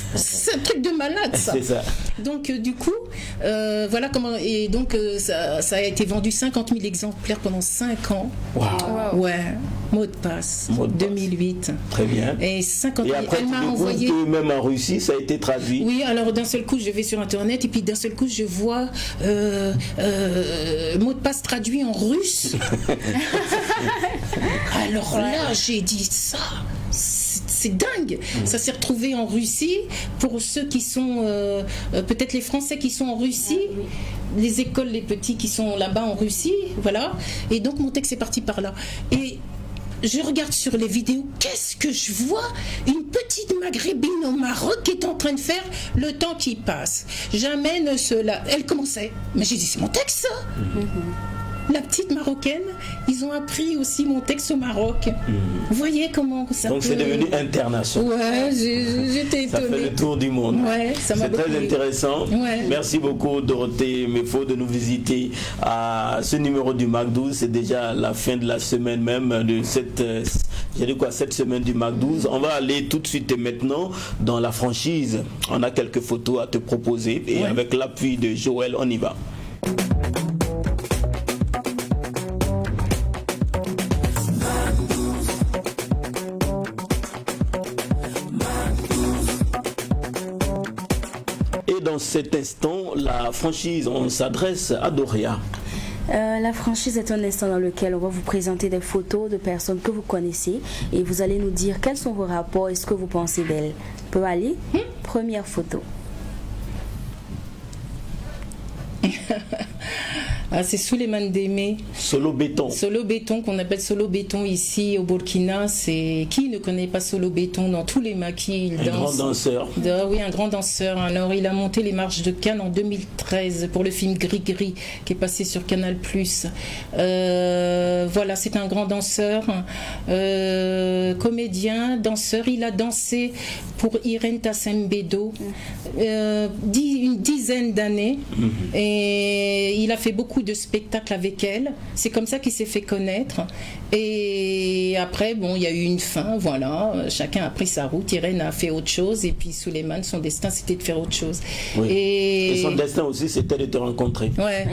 malade, ça. C'est ça. Donc du coup, voilà comment. Et donc ça a été vendu 50 000 exemplaires pendant 5 ans. Wow. Ouais. Mot de passe. 2008. Très bien. Et 50 000. Et après, elle m'a envoyé. Même en Russie, ça a été traduit. Oui, alors d'un seul coup, je vais sur Internet et puis d'un seul coup, je vois mot de passe traduit en russe. Alors là, j'ai dit ça. C'est dingue. Ça s'est retrouvé en Russie pour ceux qui sont peut-être les Français qui sont en Russie, les écoles, les petits qui sont là-bas en Russie, voilà. Et donc mon texte est parti par là. Et je regarde sur les vidéos, qu'est-ce que je vois? Une petite maghrébine au Maroc qui est en train de faire Le temps qui passe. J'amène cela. Elle commençait. Mais j'ai dit, c'est mon texte, ça. La petite marocaine, ils ont appris aussi mon texte au Maroc. Vous voyez comment ça Donc c'est devenu international. Ouais, j'étais étonnée. Ça fait le tour du monde. Ouais, ça m'a c'est très intéressant. Ouais. Merci beaucoup Dorothée Méfaux de nous visiter à ce numéro du Mac 12. C'est déjà la fin de la semaine même de cette semaine du Mac 12. On va aller tout de suite et maintenant dans la franchise. On a quelques photos à te proposer et avec l'appui de Joël, on y va. Dans cet instant, la franchise, on s'adresse à Doria. La franchise est un instant dans lequel on va vous présenter des photos de personnes que vous connaissez et vous allez nous dire quels sont vos rapports et ce que vous pensez d'elles. Peut aller? Première photo. C'est Souleymane Démé. Solo Béton. Solo Béton, qu'on appelle Solo Béton ici au Burkina. C'est qui ne connaît pas Solo Béton? Dans tous les maquis, il danse. Un grand danseur. Oui, un grand danseur. Alors, il a monté les marches de Cannes en 2013 pour le film Gris Gris qui est passé sur Canal+. Voilà, c'est un grand danseur, comédien, danseur. Il a dansé pour Irène Tassembedo une dizaine d'années et il a fait beaucoup de spectacles avec elle. C'est comme ça qu'il s'est fait connaître. Et après, bon, il y a eu une fin, voilà. Chacun a pris sa route. Irène a fait autre chose et puis Souleymane, son destin, c'était de faire autre chose. Oui. Et son destin aussi, c'était de te rencontrer. Ouais.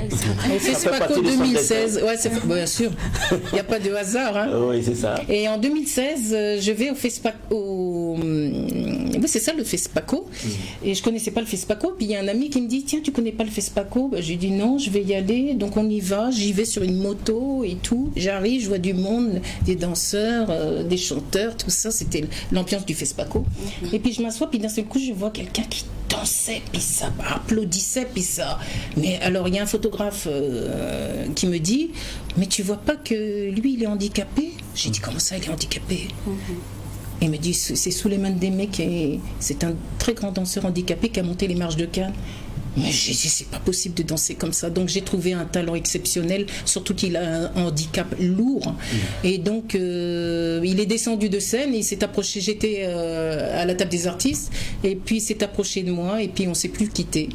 Au FESPACO 2016. Ouais, c'est bien sûr. Il n'y a pas de hasard. Hein. Oui, c'est ça. Et en 2016, je vais au FESPACO. Oui, c'est ça, le FESPACO. Et je connaissais pas le FESPACO. Puis il y a un ami qui me dit, tiens, tu connais pas le FESPACO? J'ai dit non, je vais y aller. Donc on y va. J'y vais sur une moto et tout. J'arrive, je vois du monde, des danseurs, des chanteurs, tout ça. C'était l'ambiance du FESPACO. Et puis je m'assois, puis d'un seul coup, je vois quelqu'un qui dansait, puis ça applaudissait, puis ça. Mais alors il y a un photographe qui me dit, mais tu vois pas que lui il est handicapé? J'ai dit, comment ça il est handicapé? Il me dit, c'est Souleymane Démé c'est un très grand danseur handicapé qui a monté les marches de Cannes. Mais j'ai dit, c'est pas possible de danser comme ça. Donc j'ai trouvé un talent exceptionnel, surtout qu'il a un handicap lourd. Et donc il est descendu de scène, il s'est approché, j'étais à la table des artistes, et puis il s'est approché de moi, et puis on s'est plus quitté.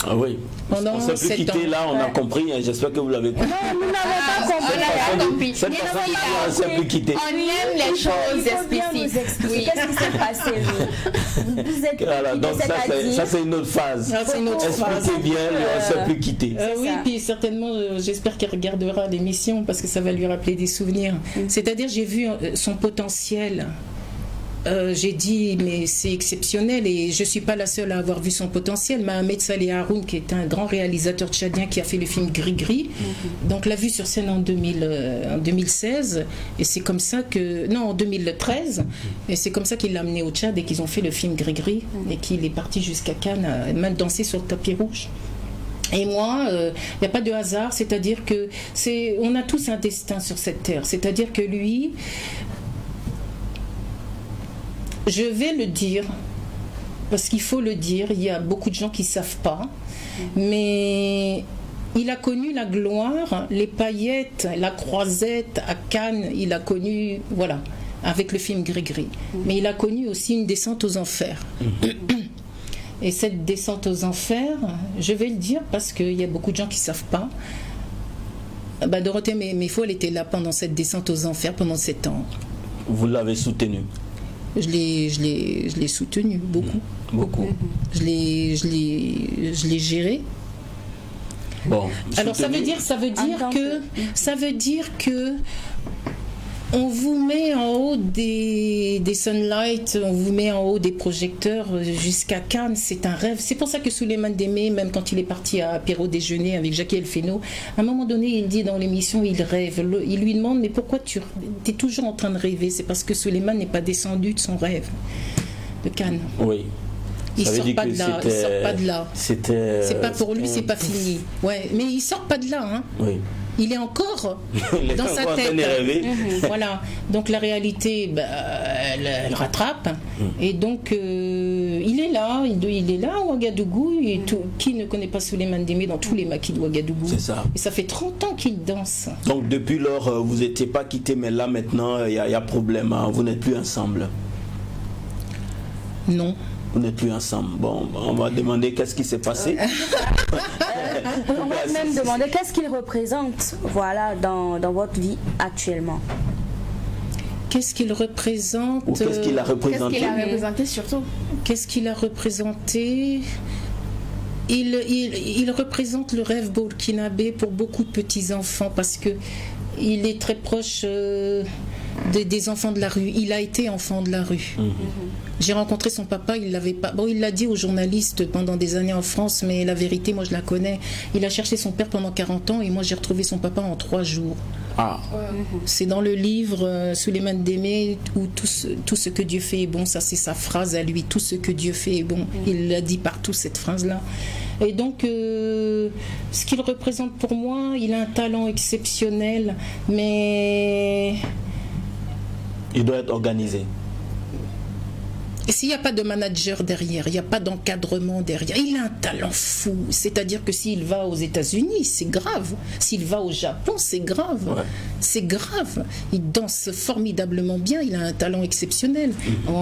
Ah oui. Pendant on s'est plus quitté là, on a compris, j'espère que vous l'avez compris. Non, nous n'avons pas compris. Cette personne qui dit on s'est plus quitté. On aime les choses explicites. Oui. Qu'est-ce qui s'est passé? Vous êtes voilà, donc ça c'est une autre phase. Expliquez bien, on s'est plus quitté. Oui, puis certainement, j'espère qu'elle regardera l'émission parce que ça va lui rappeler des souvenirs. C'est-à-dire, j'ai vu son potentiel. J'ai dit, mais c'est exceptionnel et je ne suis pas la seule à avoir vu son potentiel. Mohamed Saleh Haroun, qui est un grand réalisateur tchadien qui a fait le film Gris Gris, donc l'a vu sur scène en 2016 et c'est comme ça que... Non, en 2013, et c'est comme ça qu'il l'a amené au Tchad et qu'ils ont fait le film Gris Gris et qu'il est parti jusqu'à Cannes, même danser sur le tapis rouge. Et moi, il n'y a pas de hasard, c'est-à-dire que on a tous un destin sur cette terre, c'est-à-dire que lui... Je vais le dire, parce qu'il faut le dire, il y a beaucoup de gens qui ne savent pas, mais il a connu la gloire, les paillettes, la croisette à Cannes, il a connu, voilà, avec le film Gris Gris. Mais il a connu aussi une descente aux enfers. Et cette descente aux enfers, je vais le dire parce qu'il y a beaucoup de gens qui ne savent pas. Dorothée Méfo, elle était là pendant cette descente aux enfers, pendant 7 ans. Vous l'avez soutenue? Je l'ai soutenu beaucoup. Je l'ai géré. Bon. Alors ça veut dire que on vous met en haut des sunlights, on vous met en haut des projecteurs jusqu'à Cannes, c'est un rêve. C'est pour ça que Souleymane Démé, même quand il est parti à apéro déjeuner avec Jackie Elfeno, à un moment donné, il dit dans l'émission, il rêve. Il lui demande, mais pourquoi tu es toujours en train de rêver? C'est parce que Souleymane n'est pas descendu de son rêve de Cannes. Oui. Il sort pas de là. C'est pas pour lui, c'est pas fini. Ouais, mais il sort pas de là. Hein. Oui. Il est encore dans sa tête. Voilà. Donc la réalité, elle rattrape. Et donc il est là à Ouagadougou. Et qui ne connaît pas Souleymane Démé dans tous les maquis de Ouagadougou? C'est ça. Et ça fait 30 ans qu'il danse. Donc depuis lors, vous n'étiez pas quittés, mais là maintenant, il y a problème. Hein. Vous n'êtes plus ensemble? Non. Vous n'êtes plus ensemble. Bon, on va demander qu'est-ce qui s'est passé. On va même demander qu'est-ce qu'il représente, voilà, dans votre vie actuellement. Qu'est-ce qu'il représente? Ou qu'est-ce qu'il a représenté? Qu'est-ce qu'il a représenté surtout? Qu'est-ce qu'il a représenté? Il représente le rêve burkinabé pour beaucoup de petits-enfants parce que il est très proche des enfants de la rue. Il a été enfant de la rue. J'ai rencontré son papa, il l'avait pas. Bon, il l'a dit aux journalistes pendant des années en France, mais la vérité, moi je la connais. Il a cherché son père pendant 40 ans et moi j'ai retrouvé son papa en 3 jours. Ah. C'est dans le livre Souleymane Démé où tout ce que Dieu fait est bon. Ça c'est sa phrase à lui. Tout ce que Dieu fait est bon. Il l'a dit partout cette phrase-là. Et donc, ce qu'il représente pour moi, il a un talent exceptionnel, mais... Il doit être organisé. Et s'il n'y a pas de manager derrière, il n'y a pas d'encadrement derrière, il a un talent fou. C'est-à-dire que s'il va aux États-Unis, c'est grave. S'il va au Japon, c'est grave. Ouais. C'est grave. Il danse formidablement bien, il a un talent exceptionnel.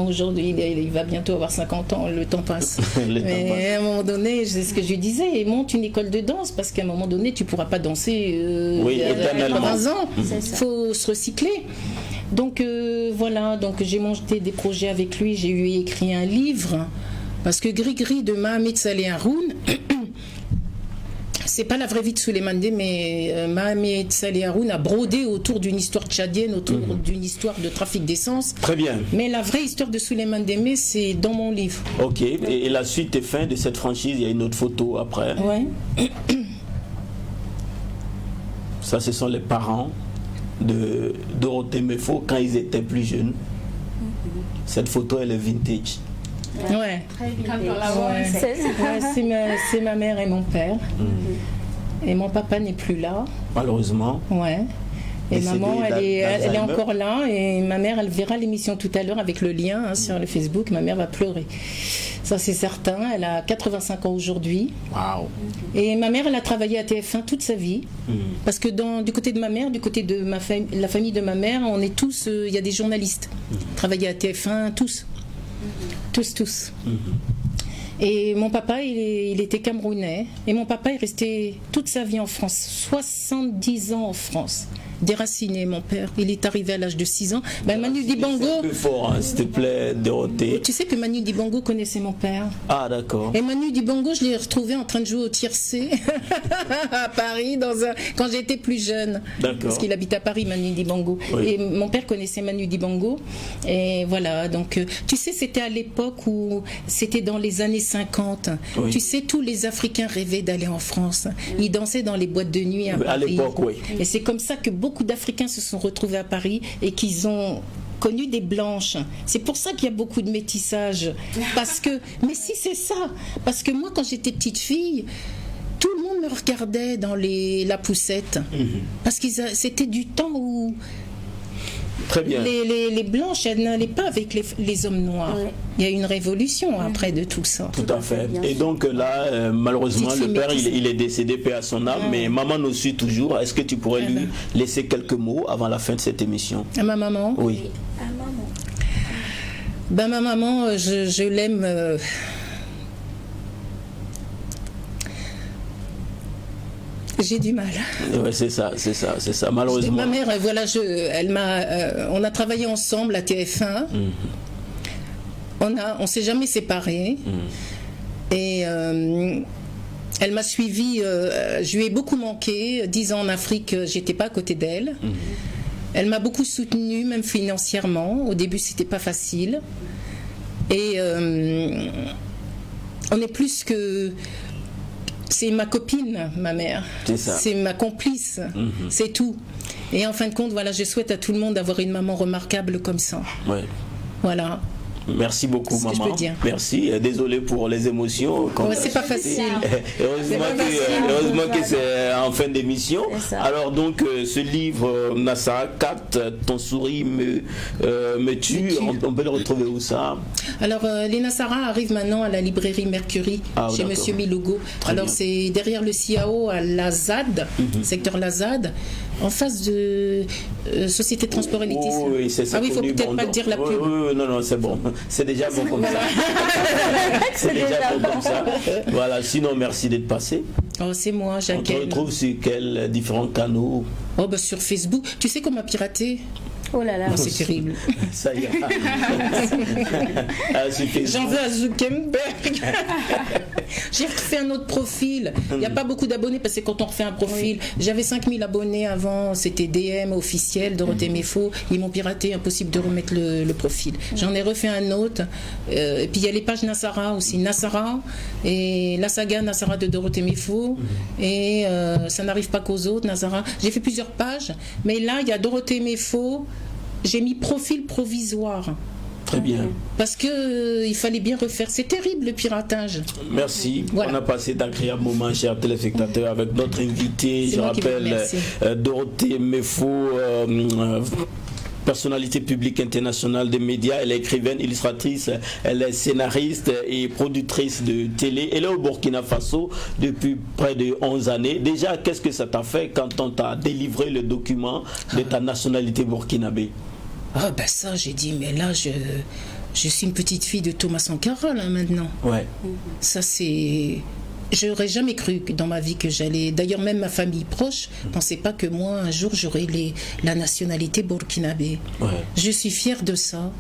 Aujourd'hui, il va bientôt avoir 50 ans, le temps passe. Mais à un moment donné, c'est ce que je lui disais, il monte une école de danse, parce qu'à un moment donné, tu ne pourras pas danser éternellement. 20 ans. Il faut se recycler. Donc voilà, donc j'ai monté des projets avec lui, j'ai eu écrit un livre, parce que Gris-Gris de Mohamed Saleh Haroun, c'est pas la vraie vie de Souleymane Ndémé, mais Mohamed Saleh Haroun a brodé autour d'une histoire tchadienne, autour d'une histoire de trafic d'essence. Très bien. Mais la vraie histoire de Souleymane Ndémé, c'est dans mon livre. Ok, et la suite est fin de cette franchise, il y a une autre photo après. Ouais. Ça, ce sont les parents de Dorothée Mefo quand ils étaient plus jeunes. Cette photo, elle est vintage. Ouais. C'est ma mère et mon père. Et mon papa n'est plus là. Malheureusement. Ouais. Et maman, elle est encore là. Et ma mère, elle verra l'émission tout à l'heure avec le lien sur le Facebook. Ma mère va pleurer. Ça, c'est certain. Elle a 85 ans aujourd'hui. Waouh. Et ma mère, elle a travaillé à TF1 toute sa vie. Parce que du côté de ma mère, du côté de la famille de ma mère, on est tous... Il y a des journalistes. Travaillé à TF1, tous. Tous. Et mon papa, il était camerounais. Et mon papa est resté toute sa vie en France. 70 ans en France. Déraciné, mon père. Il est arrivé à l'âge de 6 ans. Manu Dibango... C'est plus fort, hein, s'il te plaît, Dorothée. Tu sais que Manu Dibango connaissait mon père. Ah, d'accord. Et Manu Dibango, je l'ai retrouvé en train de jouer au tiercé à Paris, quand j'étais plus jeune. D'accord. Parce qu'il habite à Paris, Manu Dibango. Oui. Et mon père connaissait Manu Dibango. Et voilà, donc... tu sais, c'était à l'époque où... C'était dans les années 50. Oui. Tu sais, tous les Africains rêvaient d'aller en France. Ils dansaient dans les boîtes de nuit à Paris. À l'époque, oui. Et c'est comme ça que beaucoup d'Africains se sont retrouvés à Paris et qu'ils ont connu des blanches. C'est pour ça qu'il y a beaucoup de métissage. Mais si, c'est ça. Parce que moi, quand j'étais petite fille, tout le monde me regardait dans la poussette. Parce que c'était du temps où... Très bien. Les blanches, elles n'allaient pas avec les hommes noirs. Oui. Il y a eu une révolution après de tout ça. Tout à fait. Et donc là, malheureusement, le père, il est décédé, paix à son âme, mais maman nous suit toujours. Est-ce que tu pourrais lui laisser quelques mots avant la fin de cette émission? À ma maman? Oui. À maman. Ma maman, je l'aime... J'ai du mal. Ouais, c'est ça, malheureusement. Ma mère, voilà, on a travaillé ensemble à TF1. On s'est jamais séparés. Et elle m'a suivie. Je lui ai beaucoup manqué. 10 ans en Afrique, j'étais pas à côté d'elle. Elle m'a beaucoup soutenue, même financièrement. Au début, c'était pas facile. Et on est plus que... C'est ma copine, ma mère. C'est ma complice. C'est tout. Et en fin de compte, voilà, je souhaite à tout le monde d'avoir une maman remarquable comme ça. Ouais. Voilà. Merci beaucoup, maman. Que je peux dire. Merci. Désolé pour les émotions. C'est pas facile. Heureusement que c'est en fin d'émission. Alors donc, ce livre Nassara 4, ton sourire me tue. On peut le retrouver où ça? Alors, les Nassara arrivent maintenant à la librairie Mercury, chez Monsieur Milougo. Alors, c'est derrière le CIAO à Lazade, secteur Lazade, en face de Société Transport Élitis. Oui, c'est ça. Ah oui, il faut peut-être pas dire la pub. Non, c'est bon. C'est déjà bon comme ça. C'est déjà bon comme ça. Voilà, sinon, merci d'être passé. Oh, c'est moi, Jacques. On te retrouve sur quels différents canaux? Oh, sur Facebook. Tu sais qu'on m'a piraté? Oh là là. Oh, c'est terrible. Ça y est. J'en veux à Zuckerberg. J'ai refait un autre profil. Il n'y a pas beaucoup d'abonnés parce que quand on refait un profil, j'avais 5000 abonnés avant, c'était DM officiel, Dorothée Mefo. Ils m'ont piraté, impossible de remettre le profil. J'en ai refait un autre. Et puis il y a les pages Nassara aussi. Nassara et la saga Nassara de Dorothée Mefo. Et ça n'arrive pas qu'aux autres, Nassara. J'ai fait plusieurs pages, mais là il y a Dorothée Mefo. J'ai mis profil provisoire. Très bien. Parce que il fallait bien refaire. C'est terrible le piratage. Merci. Voilà. On a passé d'agréables moments, chers téléspectateurs, avec notre invité. Je rappelle Dorothée Mefo, personnalité publique internationale des médias. Elle est écrivaine, illustratrice, elle est scénariste et productrice de télé. Elle est au Burkina Faso depuis près de 11 années. Déjà, qu'est-ce que ça t'a fait quand on t'a délivré le document de ta nationalité burkinabé? Ah ben ça, j'ai dit, mais là, je suis une petite fille de Thomas Sankara, là, maintenant. Ouais. Ça, c'est... J'aurais jamais cru que dans ma vie que j'allais... D'ailleurs, même ma famille proche ne pensait pas que moi, un jour, j'aurais la nationalité burkinabé. Ouais. Je suis fière de ça,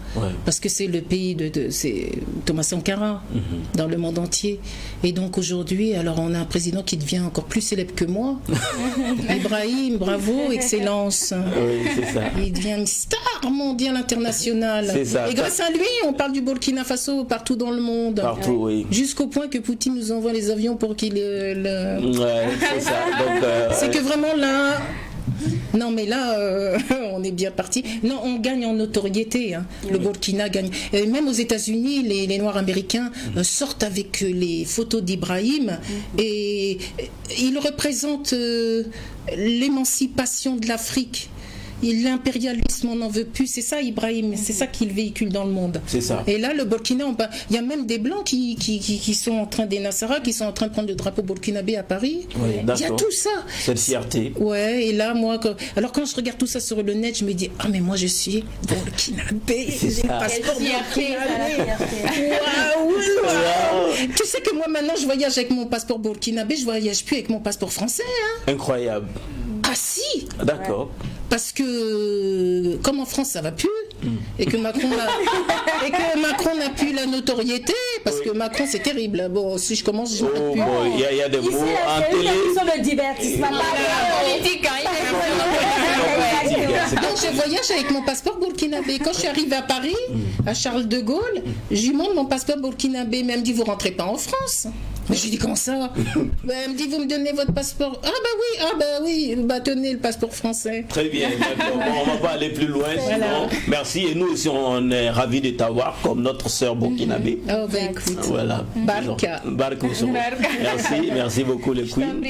parce que c'est le pays c'est Thomas Sankara, dans le monde entier. Et donc, aujourd'hui, alors, on a un président qui devient encore plus célèbre que moi. Ibrahim, bravo, excellence. Oui, c'est ça. Il devient une star mondiale internationale. C'est ça. Et grâce à lui, on parle du Burkina Faso partout dans le monde. Partout, oui. Jusqu'au point que Poutine nous envoie les avions pour qu'il Ouais, c'est ça. Donc, c'est que vraiment là... Non mais là, on est bien parti. Non, on gagne en notoriété. Hein. Le Burkina gagne. Et même aux États-Unis, les Noirs américains sortent avec les photos d'Ibrahim et ils représentent l'émancipation de l'Afrique. L'impérialisme, on n'en veut plus. C'est ça, Ibrahim. C'est ça qu'il véhicule dans le monde. C'est ça. Et là, le Burkina, il y a même des Blancs qui sont en train, des Nassara, qui sont en train de prendre le drapeau burkinabé à Paris. Oui, il y a tout ça. Cette fierté. Ouais, et là, moi, alors quand je regarde tout ça sur le net, je me dis, ah, mais moi, je suis burkinabé. C'est ça. Quelle fierté, la fierté. Waouh. Tu sais que moi, maintenant, je voyage avec mon passeport burkinabé, je voyage plus avec mon passeport français. Hein. Incroyable. Ah si. D'accord. Parce que, comme en France, ça va plus, et que Macron n'a plus la notoriété, parce que Macron, c'est terrible. Bon, si je commence, je n'arrête plus. Bon, il y a des mots en télé. Sur le divertissement. Politique, Donc, je voyage avec mon passeport burkinabé. Quand je suis arrivée à Paris, à Charles de Gaulle, je lui montre mon passeport burkinabé. Mais elle me dit, vous rentrez pas en France. Mais je lui dis, comment ça? Elle me dit, vous me donnez votre passeport. Ah bah oui, bah tenez le passeport français. Très bien, d'accord. Bon, on va pas aller plus loin. Sinon, merci. Et nous aussi, on est ravis de t'avoir comme notre sœur burkinabé. Oh bah écoute. Voilà. Barka. Barka. Merci beaucoup les queens.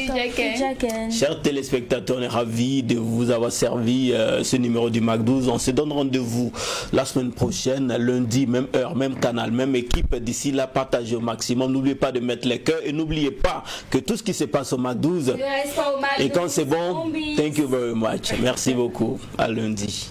Chers téléspectateurs, on est ravis de vous avoir servi ce numéro du Mac 12. On se donne rendez-vous la semaine prochaine, lundi, même heure, même canal, même équipe. D'ici là, partagez au maximum. N'oubliez pas de mettre les cœurs et n'oubliez pas que tout ce qui se passe au Mac 12 et quand c'est bon, thank you very much. Merci beaucoup. À lundi.